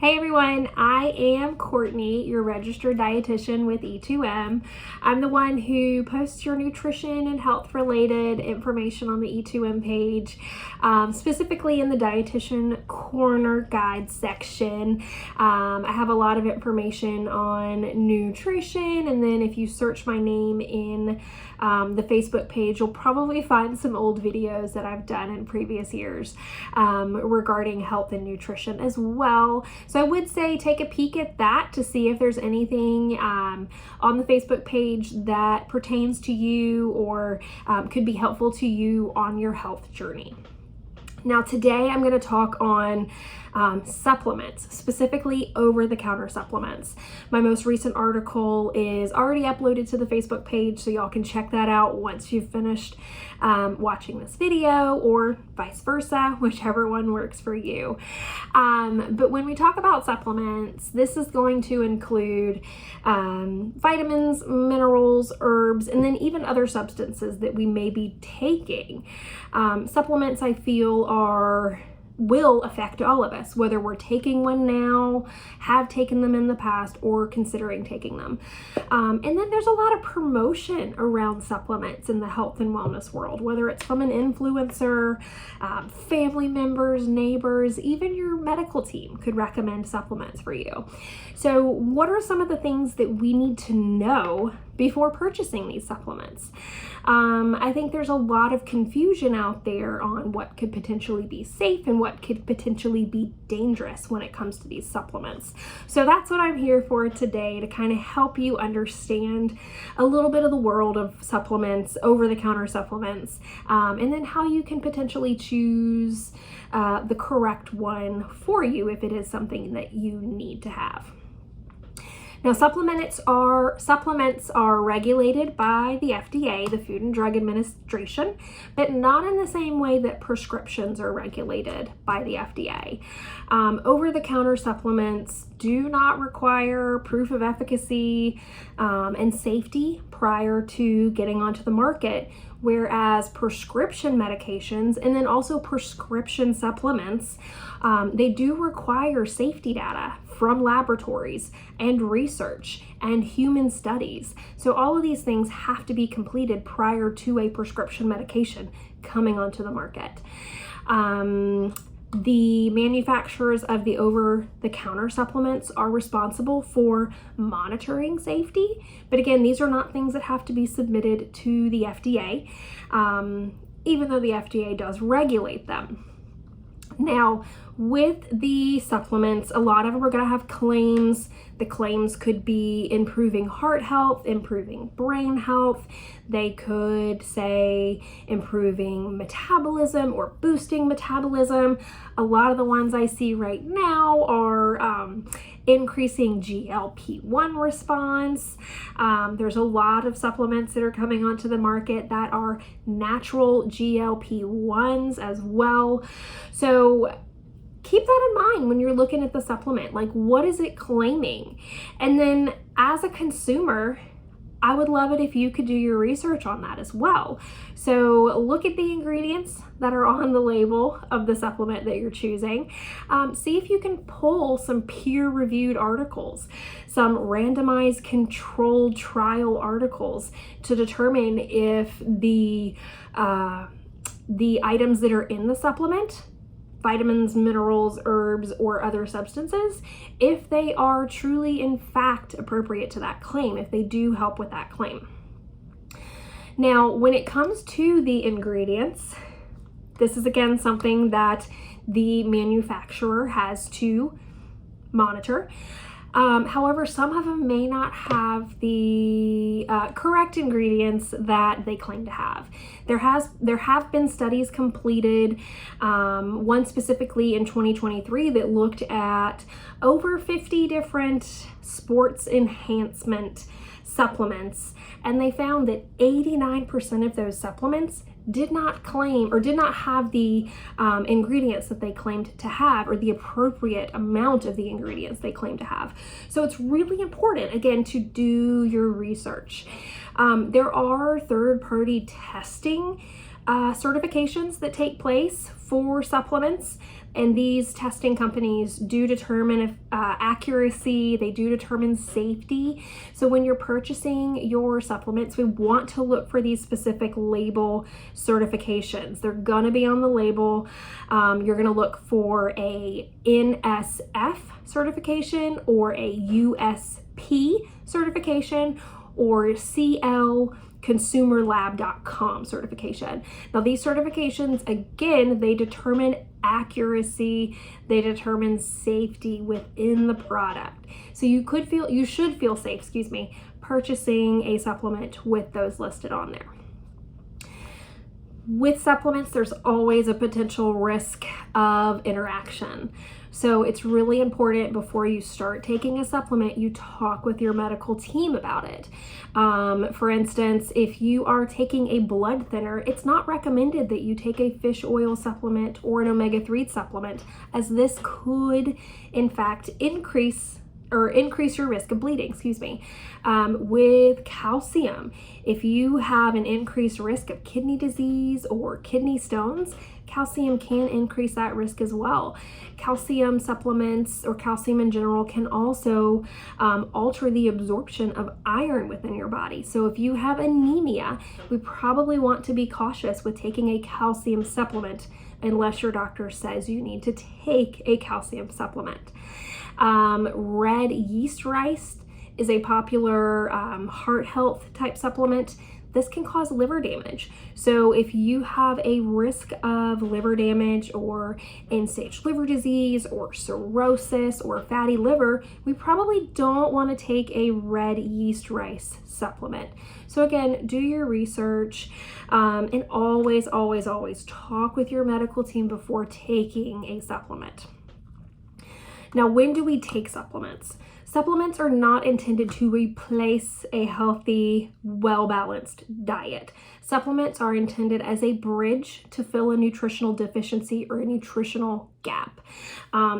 Hey everyone, I am Courtney, your registered dietitian with E2M. I'm the one who posts your nutrition and health related information on the E2M page, specifically in the dietitian corner guide section. I have a lot of information on nutrition, and then if you search my name in the Facebook page, you'll probably find some old videos that I've done in previous years regarding health and nutrition as well. So I would say take a peek at that to see if there's anything on the Facebook page that pertains to you or could be helpful to you on your health journey. Now today I'm going to talk on supplements, specifically over-the-counter supplements. My most recent article is already uploaded to the Facebook page, so y'all can check that out once you've finished watching this video, or vice versa, whichever one works for you. But when we talk about supplements, this is going to include vitamins, minerals, herbs, and then even other substances that we may be taking. Supplements, I feel, will affect all of us, whether we're taking one now, have taken them in the past, or considering taking them. And then there's a lot of promotion around supplements in the health and wellness world, whether it's from an influencer, family members, neighbors, even your medical team could recommend supplements for you. So what are some of the things that we need to know before purchasing these supplements? I think there's a lot of confusion out there on what could potentially be safe and what could potentially be dangerous when it comes to these supplements. So that's what I'm here for today, to kind of help you understand a little bit of the world of supplements, over-the-counter supplements, and then how you can potentially choose the correct one for you if it is something that you need to have. Now, supplements are regulated by the FDA, the Food and Drug Administration, but not in the same way that prescriptions are regulated by the FDA. Over-the-counter supplements do not require proof of efficacy and safety prior to getting onto the market, whereas prescription medications and then also prescription supplements, they do require safety data from laboratories and research and human studies. So all of these things have to be completed prior to a prescription medication coming onto the market. The manufacturers of the over-the-counter supplements are responsible for monitoring safety, but again, these are not things that have to be submitted to the FDA, even though the FDA does regulate them. Now, with the supplements, a lot of them are going to have claims. The claims could be improving heart health, improving brain health. They could say improving metabolism or boosting metabolism. A lot of the ones I see right now are increasing GLP-1 response. There's a lot of supplements that are coming onto the market that are natural GLP-1s as well. So keep that in mind when you're looking at the supplement. Like, what is it claiming? And then as a consumer, I would love it if you could do your research on that as well. So look at the ingredients that are on the label of the supplement that you're choosing. See if you can pull some peer-reviewed articles, some randomized controlled trial articles to determine if the items that are in the supplement, vitamins, minerals, herbs, or other substances, if they are truly in fact appropriate to that claim, if they do help with that claim. Now, when it comes to the ingredients, this is again something that the manufacturer has to monitor. However, some of them may not have the correct ingredients that they claim to have. There have been studies completed, one specifically in 2023 that looked at over 50 different sports enhancement supplements, and they found that 89% of those supplements did not claim or did not have the ingredients that they claimed to have, or the appropriate amount of the ingredients they claim to have. So it's really important, again, to do your research. There are third-party testing certifications that take place for supplements, and these testing companies do determine accuracy, they do determine safety. So when you're purchasing your supplements, we want to look for these specific label certifications. They're gonna be on the label. You're gonna look for a NSF certification or a USP certification or CL consumerlab.com certification. Now these certifications, again, they determine accuracy, they determine safety within the product. So you should feel safe, purchasing a supplement with those listed on there. With supplements, there's always a potential risk of interaction. So it's really important before you start taking a supplement, you talk with your medical team about it. For instance, if you are taking a blood thinner, it's not recommended that you take a fish oil supplement or an omega-3 supplement, as this could, in fact, increase your risk of bleeding, with calcium. If you have an increased risk of kidney disease or kidney stones, calcium can increase that risk as well. Calcium supplements or calcium in general can also alter the absorption of iron within your body. So if you have anemia, we probably want to be cautious with taking a calcium supplement unless your doctor says you need to take a calcium supplement. Red yeast rice is a popular heart health type supplement. This can cause liver damage. So if you have a risk of liver damage or end-stage liver disease or cirrhosis or fatty liver, we probably don't want to take a red yeast rice supplement. So again, do your research and always, always, always talk with your medical team before taking a supplement. Now, when do we take supplements? Supplements are not intended to replace a healthy, well-balanced diet. Supplements are intended as a bridge to fill a nutritional deficiency or a nutritional gap.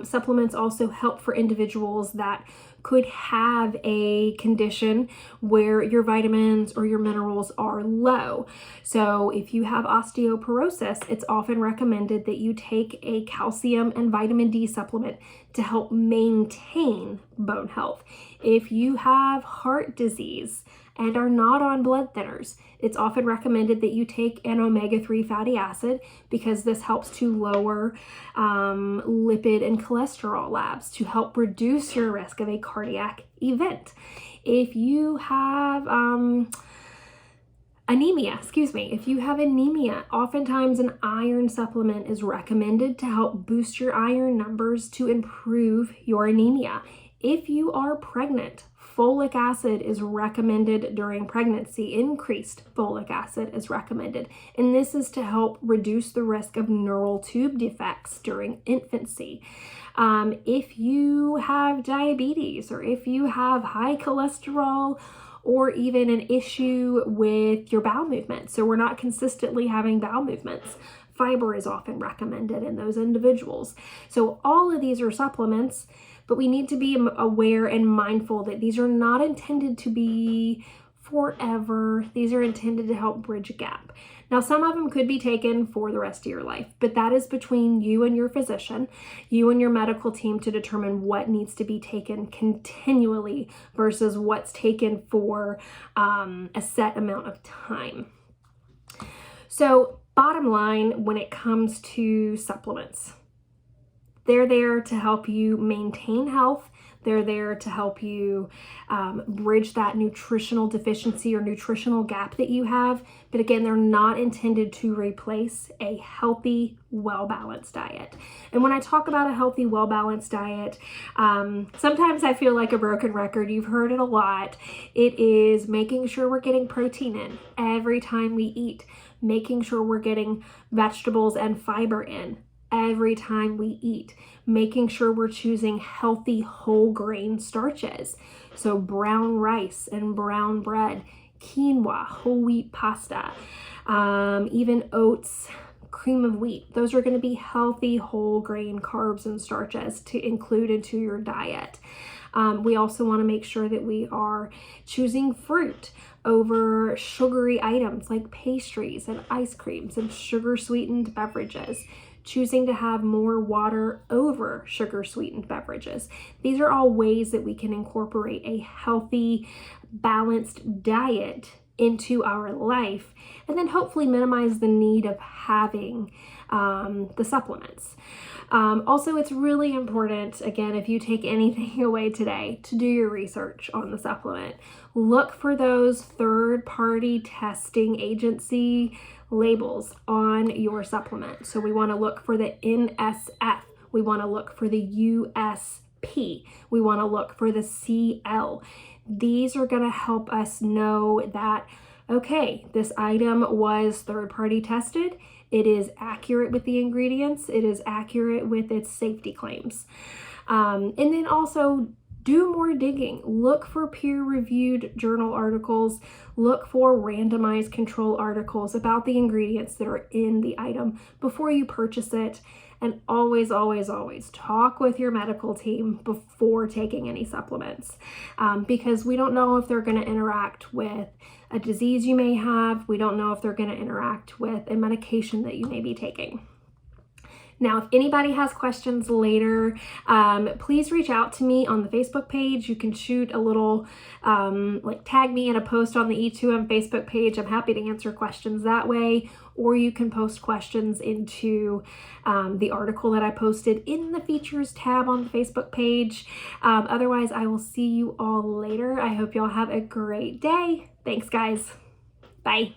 Supplements also help for individuals that could have a condition where your vitamins or your minerals are low. So if you have osteoporosis, it's often recommended that you take a calcium and vitamin D supplement to help maintain bone health. If you have heart disease and are not on blood thinners, it's often recommended that you take an omega-3 fatty acid because this helps to lower lipid and cholesterol labs to help reduce your risk of a cardiac event. If you have anemia, oftentimes an iron supplement is recommended to help boost your iron numbers to improve your anemia. If you are pregnant, folic acid is recommended during pregnancy. Increased folic acid is recommended, and this is to help reduce the risk of neural tube defects during infancy. If you have diabetes or if you have high cholesterol or even an issue with your bowel movements, so we're not consistently having bowel movements, fiber is often recommended in those individuals. So all of these are supplements, but we need to be aware and mindful that these are not intended to be forever. These are intended to help bridge a gap. Now, some of them could be taken for the rest of your life, but that is between you and your physician, you and your medical team to determine what needs to be taken continually versus what's taken for a set amount of time. So, bottom line, when it comes to supplements, they're there to help you maintain health. They're there to help you bridge that nutritional deficiency or nutritional gap that you have. But again, they're not intended to replace a healthy, well-balanced diet. And when I talk about a healthy, well-balanced diet, sometimes I feel like a broken record. You've heard it a lot. It is making sure we're getting protein in every time we eat, making sure we're getting vegetables and fiber in every time we eat, making sure we're choosing healthy whole grain starches. So brown rice and brown bread, quinoa, whole wheat pasta, even oats, cream of wheat. Those are going to be healthy whole grain carbs and starches to include into your diet. We also want to make sure that we are choosing fruit over sugary items like pastries and ice creams and sugar sweetened beverages, choosing to have more water over sugar sweetened beverages. These are all ways that we can incorporate a healthy, balanced diet into our life, and then hopefully minimize the need of having the supplements. Also, it's really important, again, if you take anything away today, to do your research on the supplement. Look for those third-party testing agency labels on your supplement. So we want to look for the NSF. We want to look for the USP. We want to look for the CL. These are going to help us know that, okay, this item was third-party tested. It is accurate with the ingredients. It is accurate with its safety claims. And then also do more digging. Look for peer-reviewed journal articles. Look for randomized control articles about the ingredients that are in the item before you purchase it. And always, always, always talk with your medical team before taking any supplements, because we don't know if they're going to interact with a disease you may have. We don't know if they're going to interact with a medication that you may be taking. Now, if anybody has questions later, please reach out to me on the Facebook page. You can shoot a little, tag me in a post on the E2M Facebook page. I'm happy to answer questions that way. Or you can post questions into the article that I posted in the features tab on the Facebook page. Otherwise, I will see you all later. I hope y'all have a great day. Thanks, guys. Bye.